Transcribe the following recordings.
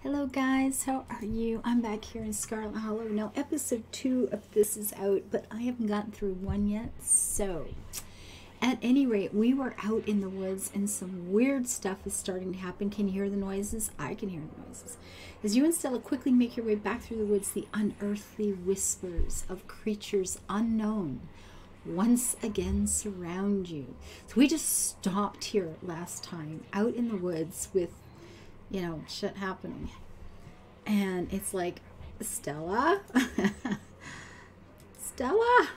Hello guys, how are you? I'm back here in Scarlet Hollow. Now episode 2 of this is out, but I haven't gotten through 1 yet. So, at any rate, we were out in the woods and some weird stuff is starting to happen. Can you hear the noises? I can hear the noises. As you and Stella quickly make your way back through the woods, the unearthly whispers of creatures unknown once again surround you. So we just stopped here last time, out in the woods with shit happening. And it's like, Stella? Stella?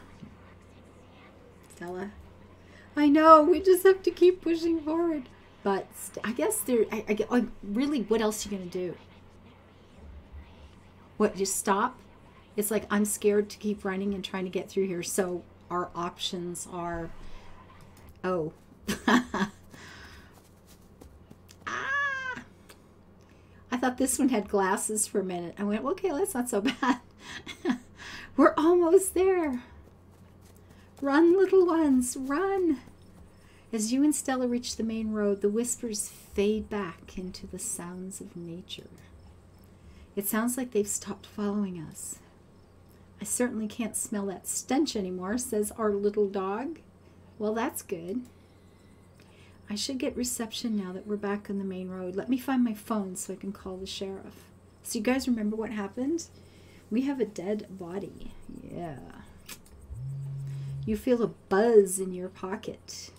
I know, we just have to keep pushing forward. But I guess really, what else are you going to do? What, just stop? It's like, I'm scared to keep running and trying to get through here. So our options are, oh. I thought this one had glasses for a minute. I went, okay, that's not so bad. We're almost there. Run, little ones, run. As you and Stella reach the main road, the whispers fade back into the sounds of nature. It sounds like they've stopped following us. I certainly can't smell that stench anymore, says our little dog. Well, that's good. I should get reception now that we're back on the main road. Let me find my phone so I can call the sheriff. So you guys remember what happened? We have a dead body. Yeah. You feel a buzz in your pocket.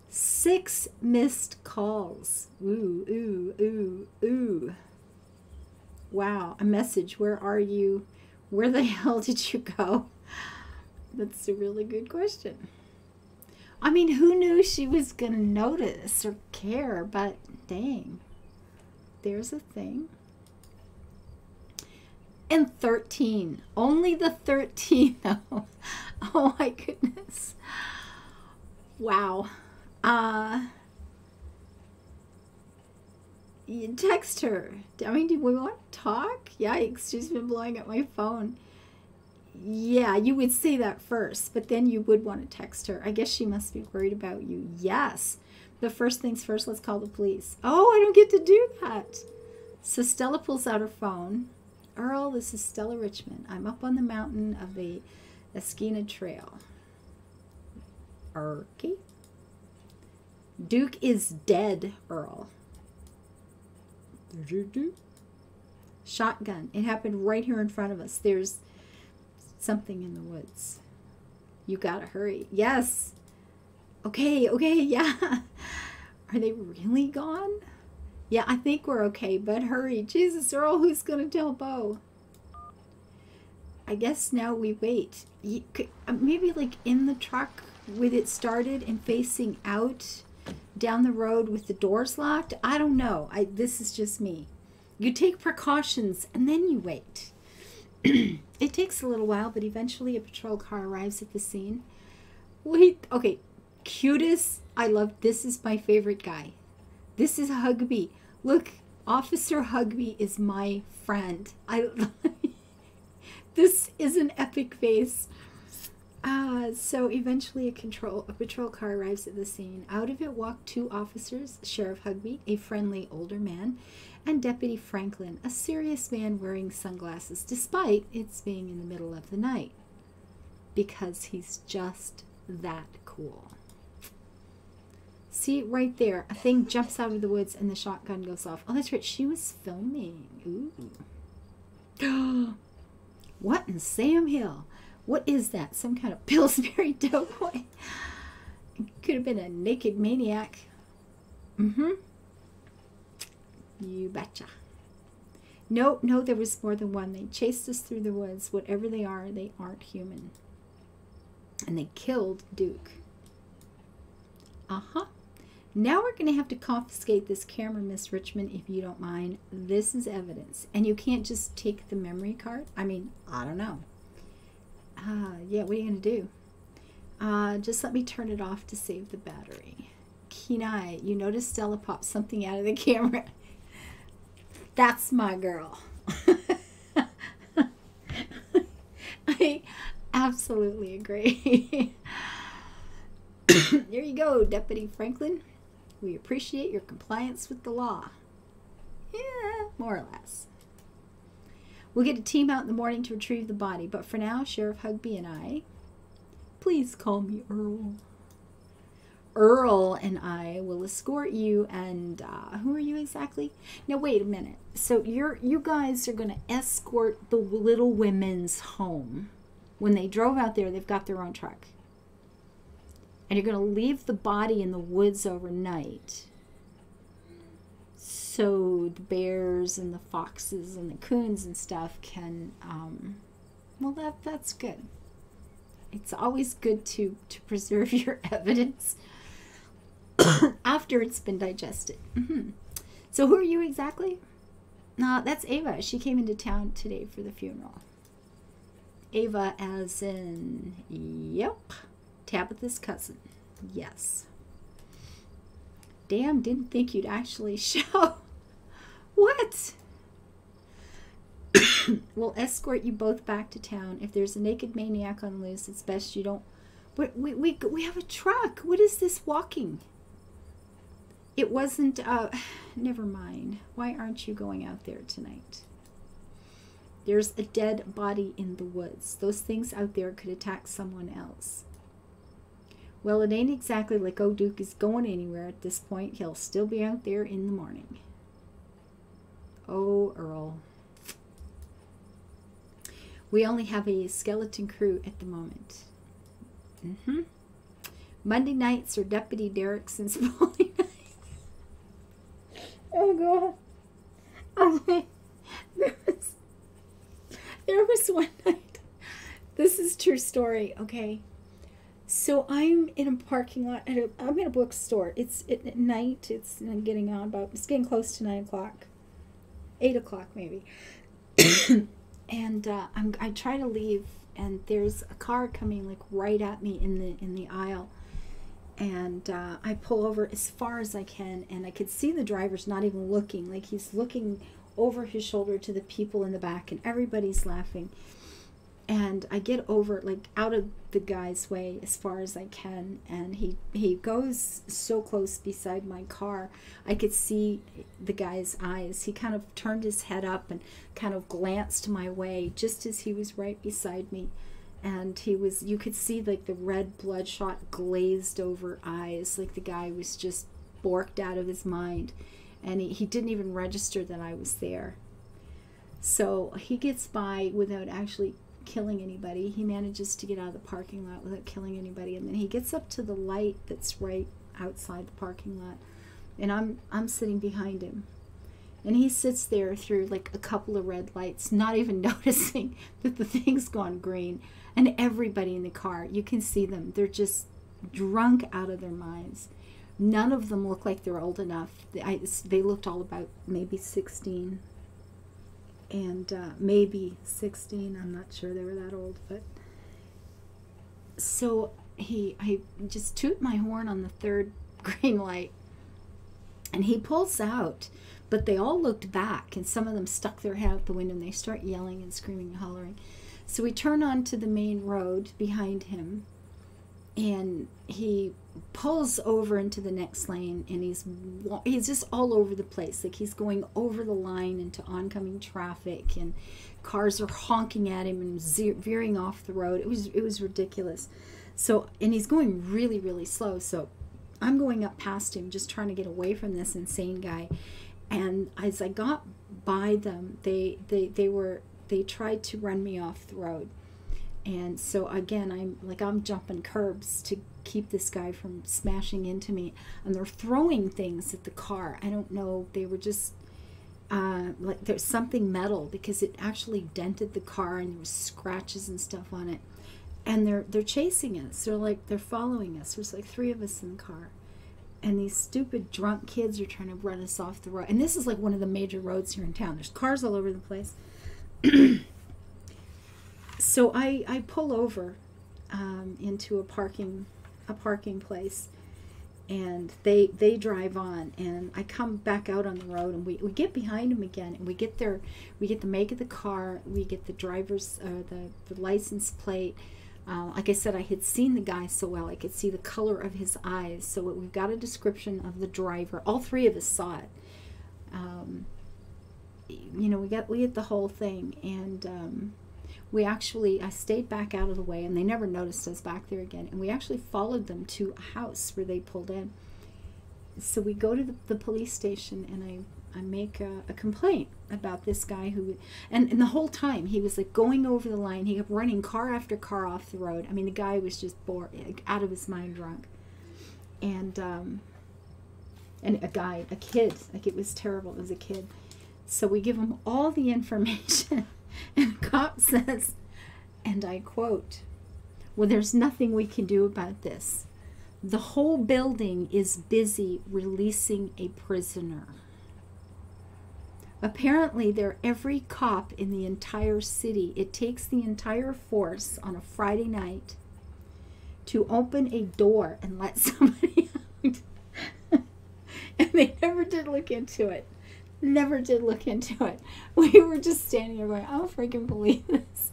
6 missed calls. Ooh, ooh, ooh, ooh. Wow. A message. Where are you? Where the hell did you go? That's a really good question. I mean, who knew she was going to notice or care? But dang, there's a thing. And 13. Only the 13, though. Oh, my goodness. Wow. You text her. I mean, do we want to talk? Yikes, she's been blowing up my phone. Yeah, you would say that first, but then you would want to text her. I guess she must be worried about you. Yes. But first things first, let's call the police. Oh, I don't get to do that. So Stella pulls out her phone. Earl, this is Stella Richmond. I'm up on the mountain of the Esquina Trail. Okay. Duke is dead, Earl. Shotgun. It happened right here in front of us. There's something in the woods. You gotta hurry. Yes. Okay, yeah. Are they really gone? Yeah, I think we're okay, but hurry. Jesus, Earl, who's gonna tell Bo? I guess now we wait. Maybe like in the truck with it started and facing out down the road with the doors locked. I don't know. This is just me. You take precautions and then you wait. It takes a little while, but eventually a patrol car arrives at the scene. Wait, okay. Cutest. I love, this is my favorite guy. This is Hugby. Look, Officer Hugby is my friend. This is an epic face. So eventually a patrol car arrives at the scene. Out of it walk 2 officers, Sheriff Hugby, a friendly older man, and Deputy Franklin, a serious man wearing sunglasses, despite it's being in the middle of the night. Because he's just that cool. See, right there, a thing jumps out of the woods and the shotgun goes off. Oh, that's right, she was filming. Ooh. What in Sam Hill? What is that? Some kind of Pillsbury Doughboy? Could have been a naked maniac. Mm-hmm. You betcha. No, there was more than one. They chased us through the woods. Whatever they are, they aren't human. And they killed Duke. Uh-huh. Now we're going to have to confiscate this camera, Miss Richmond, if you don't mind. This is evidence. And you can't just take the memory card. I mean, I don't know. Yeah, what are you going to do? Just let me turn it off to save the battery. Keen eye. You notice Stella popped something out of the camera. That's my girl. I absolutely agree. There you go, Deputy Franklin. We appreciate your compliance with the law. Yeah, more or less. We'll get a team out in the morning to retrieve the body, but for now, Sheriff Hugby and I, please call me Earl. Earl and I will escort you, and who are you exactly? Now, wait a minute. So you guys are going to escort the Little Women's home. When they drove out there, they've got their own truck. And you're going to leave the body in the woods overnight, so the bears and the foxes and the coons and stuff can, well, that's good. It's always good to preserve your evidence after it's been digested. So who are you exactly? That's Ava. She came into town today for the funeral. Ava as in, yep, Tabitha's cousin. Yes. Damn, didn't think you'd actually show. What? We'll escort you both back to town. If there's a naked maniac on the loose, it's best you don't. But we have a truck. What is this walking? It wasn't. Never mind. Why aren't you going out there tonight? There's a dead body in the woods. Those things out there could attack someone else. Well, it ain't exactly like old Duke is going anywhere at this point. He'll still be out there in the morning. Oh, Earl. We only have a skeleton crew at the moment. Monday nights are Deputy Derrickson's bowling nights. Oh, God. Okay. There was one night. This is true story, okay? So I'm in a parking lot. I'm in a bookstore. It's at night. It's getting on about. It's getting close to 9 o'clock, 8 o'clock maybe. And I try to leave, and there's a car coming like right at me in the aisle, and I pull over as far as I can, and I could see the driver's not even looking. Like he's looking over his shoulder to the people in the back, and everybody's laughing. And I get over, like, out of the guy's way as far as I can, and he goes so close beside my car, I could see the guy's eyes. He kind of turned his head up and kind of glanced my way just as he was right beside me. And you could see, like, the red bloodshot glazed over eyes, like the guy was just borked out of his mind. And he didn't even register that I was there. So he gets by without actually killing anybody. He manages to get out of the parking lot without killing anybody, and then he gets up to the light that's right outside the parking lot, and I'm sitting behind him, and he sits there through like a couple of red lights, not even noticing that the thing's gone green. And everybody in the car, you can see them, they're just drunk out of their minds. None of them look like they're old enough. They looked all about maybe 16 and maybe 16. I'm not sure they were that old, but so I just toot my horn on the third green light, and he pulls out, but they all looked back, and some of them stuck their head out the window, and they start yelling and screaming and hollering. So we turn onto the main road behind him, and he pulls over into the next lane, and he's just all over the place. Like he's going over the line into oncoming traffic, and cars are honking at him and veering off the road. It was ridiculous. So, and he's going really, really slow. So I'm going up past him, just trying to get away from this insane guy. And as I got by them, they tried to run me off the road. And so again, I'm jumping curbs to keep this guy from smashing into me, and they're throwing things at the car. I don't know, they were just like there's something metal, because it actually dented the car, and there was scratches and stuff on it. And they're chasing us. They're following us. There's like 3 of us in the car, and these stupid drunk kids are trying to run us off the road. And this is like one of the major roads here in town. There's cars all over the place. So I pull over into a parking place, and they drive on, and I come back out on the road, and we get behind them again, and we get the make of the car, we get the driver's the license plate. Like I said, I had seen the guy so well, I could see the color of his eyes, so we've got a description of the driver. All 3 of us saw it. you know, we get the whole thing, and I stayed back out of the way, and they never noticed us back there again. And we actually followed them to a house where they pulled in. So we go to the police station, and I make a complaint about this guy who, and the whole time he was like going over the line. He kept running car after car off the road. I mean, the guy was just bored, out of his mind drunk. And a kid, like, it was terrible. It was a kid. So we give him all the information, and the cop says, and I quote, "Well, there's nothing we can do about this. The whole building is busy releasing a prisoner. Apparently, they're every cop in the entire city. It takes the entire force on a Friday night to open a door and let somebody out." And they never did look into it. Never did look into it. We were just standing there going, I don't freaking believe this.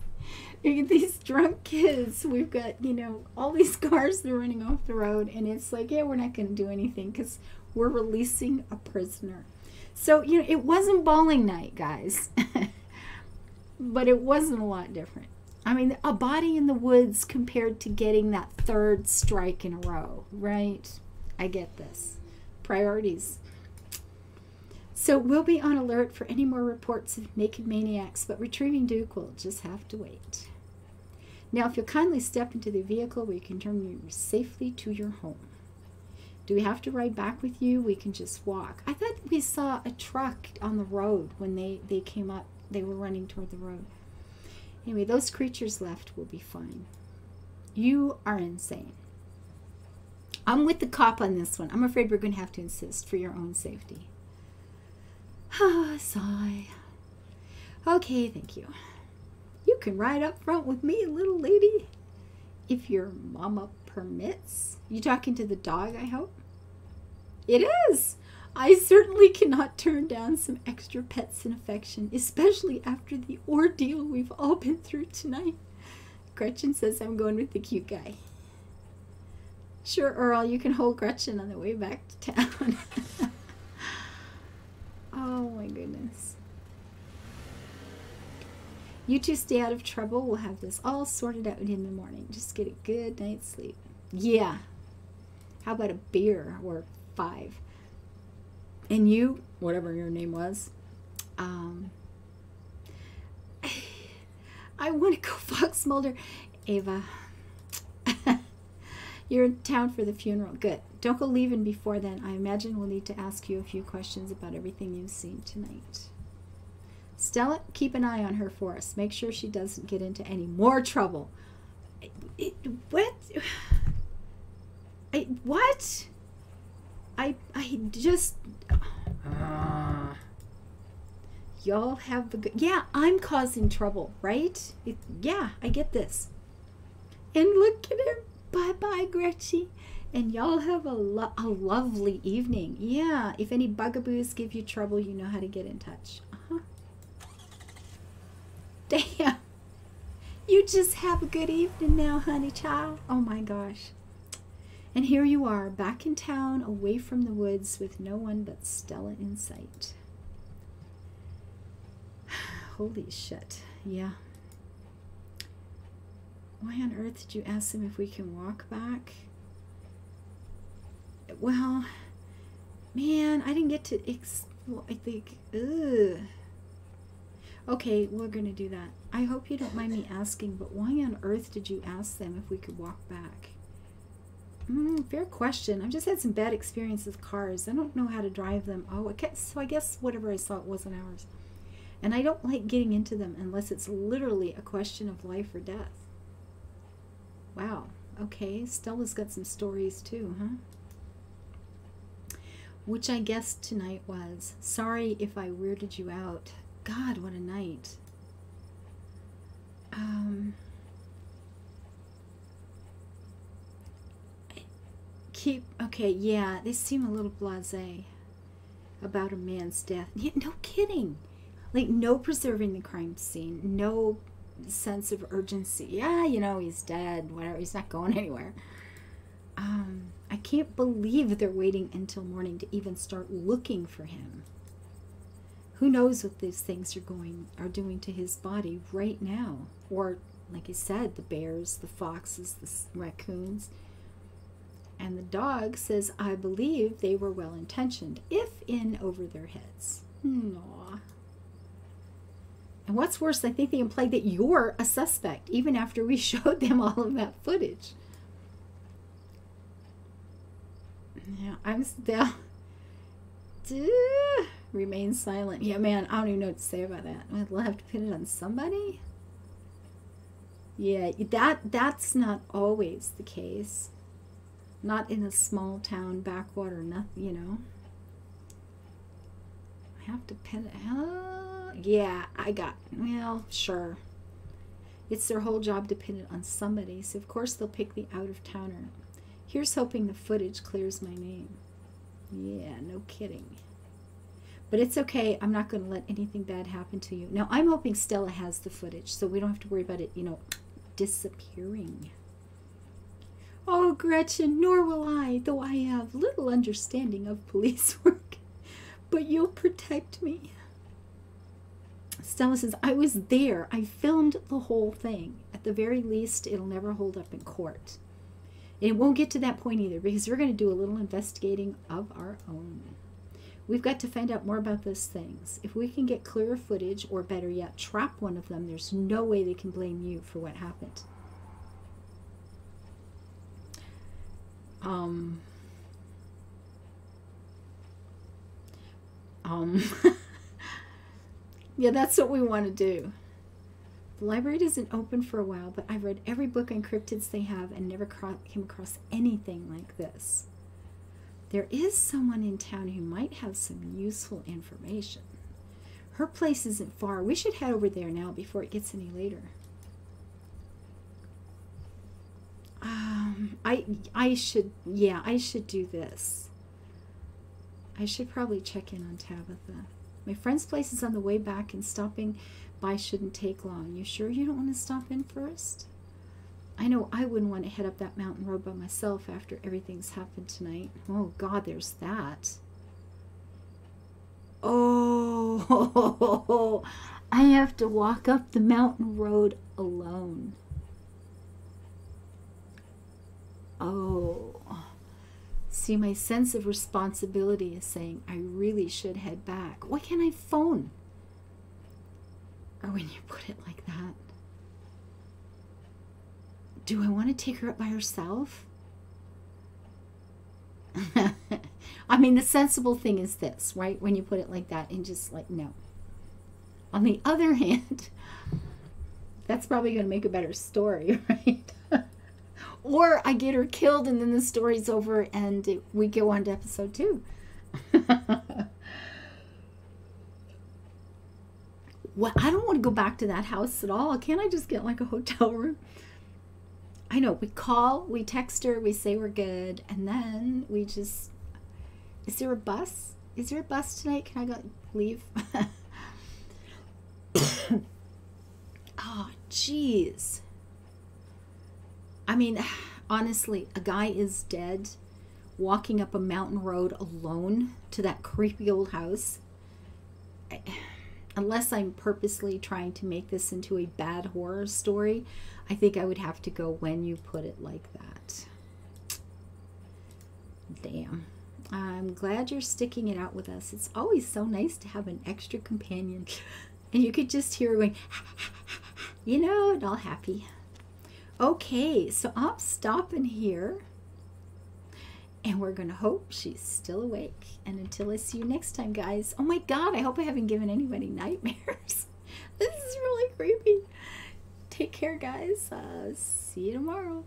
We get these drunk kids. We've got, you know, all these cars that are running off the road. And it's like, yeah, we're not going to do anything because we're releasing a prisoner. So, you know, it wasn't bowling night, guys. But it wasn't a lot different. I mean, a body in the woods compared to getting that third strike in a row, right? I get this. Priorities. So we'll be on alert for any more reports of naked maniacs, but retrieving Duke will just have to wait. Now, if you'll kindly step into the vehicle, we can turn you safely to your home. Do we have to ride back with you? We can just walk. I thought we saw a truck on the road when they came up. They were running toward the road. Anyway, those creatures left will be fine. You are insane. I'm with the cop on this one. I'm afraid we're going to have to insist for your own safety. Ah, sigh. Okay, thank you. You can ride up front with me, little lady, if your mama permits. You talking to the dog, I hope? It is. I certainly cannot turn down some extra pets and affection, especially after the ordeal we've all been through tonight. Gretchen says I'm going with the cute guy. Sure, Earl, you can hold Gretchen on the way back to town. Oh my goodness. You two stay out of trouble. We'll have this all sorted out in the morning. Just get a good night's sleep. Yeah. How about a beer or 5? And you, whatever your name was, I want to go Fox Mulder. Ava, you're in town for the funeral. Good. Don't go leaving before then. I imagine we'll need to ask you a few questions about everything you've seen tonight. Stella, keep an eye on her for us. Make sure she doesn't get into any more trouble. What? What? I just... Y'all have the good... Yeah, I'm causing trouble, right? Yeah, I get this. And look at him. Bye-bye, Gretchen. And y'all have a lovely evening. Yeah, if any bugaboos give you trouble, you know how to get in touch. Damn. You just have a good evening now, honey child. Oh my gosh. And here you are, back in town, away from the woods, with no one but Stella in sight. Holy shit. Yeah. Why on earth did you ask them if we can walk back? Well, man, I didn't get to I think, ugh. Okay, we're going to do that. I hope you don't mind me asking, but why on earth did you ask them if we could walk back? Fair question. I've just had some bad experiences with cars. I don't know how to drive them. Oh, okay. So I guess whatever I saw, it wasn't ours. And I don't like getting into them unless it's literally a question of life or death. Wow. Okay. Stella's got some stories too, huh? Which I guess tonight was. Sorry if I weirded you out. God, what a night. Okay, yeah, they seem a little blasé about a man's death. Yeah, no kidding. Like, no preserving the crime scene. No sense of urgency. Yeah, you know, he's dead, whatever. He's not going anywhere. I can't believe they're waiting until morning to even start looking for him. Who knows what these things are doing to his body right now? Or, like I said, the bears, the foxes, the raccoons. And the dog says, I believe they were well intentioned, if in over their heads. Aww. And what's worse, I think they implied that you're a suspect, even after we showed them all of that footage. Yeah, I'm still... Remain silent. Yeah, man, I don't even know what to say about that. I'll have to pin it on somebody? Yeah, that's not always the case. Not in a small town, backwater, nothing, you know. I have to pin it. Yeah, well, sure. It's their whole job to pin it on somebody, so of course they'll pick the out-of-towner. Here's hoping the footage clears my name. Yeah, no kidding. But it's okay. I'm not going to let anything bad happen to you. Now, I'm hoping Stella has the footage, so we don't have to worry about it, you know, disappearing. Oh, Gretchen, nor will I, though I have little understanding of police work. But you'll protect me. Stella says, I was there. I filmed the whole thing. At the very least, it'll never hold up in court. And it won't get to that point either, because we're going to do a little investigating of our own. We've got to find out more about those things. If we can get clearer footage, or better yet, trap one of them, there's no way they can blame you for what happened. Yeah, that's what we want to do. The library isn't open for a while, but I've read every book on cryptids they have and never came across anything like this. There is someone in town who might have some useful information. Her place isn't far. We should head over there now before it gets any later. I should do this. I should probably check in on Tabitha. My friend's place is on the way back, and stopping by shouldn't take long. You sure you don't want to stop in first? I know I wouldn't want to head up that mountain road by myself after everything's happened tonight. Oh, God, there's that. Oh, I have to walk up the mountain road alone. Oh, see, my sense of responsibility is saying I really should head back. Why can't I phone? Or when you put it like that, do I want to take her up by herself? I mean, the sensible thing is this, right? When you put it like that, and just like, no. On the other hand, that's probably going to make a better story, right? Or I get her killed and then the story's over and we go on to episode 2. Well, I don't want to go back to that house at all. Can't I just get like a hotel room? I know, we call, we text her, we say we're good, and then we just... Is there a bus? Is there a bus tonight? Can I go leave? Oh, jeez. I mean, honestly, a guy is dead walking up a mountain road alone to that creepy old house. Unless I'm purposely trying to make this into a bad horror story, I think I would have to go when you put it like that. Damn. I'm glad you're sticking it out with us. It's always so nice to have an extra companion. And you could just hear her going, you know, and all happy. Okay, so I'm stopping here. And we're going to hope she's still awake. And until I see you next time, guys. Oh my God, I hope I haven't given anybody nightmares. This is really creepy. Take care, guys. See you tomorrow.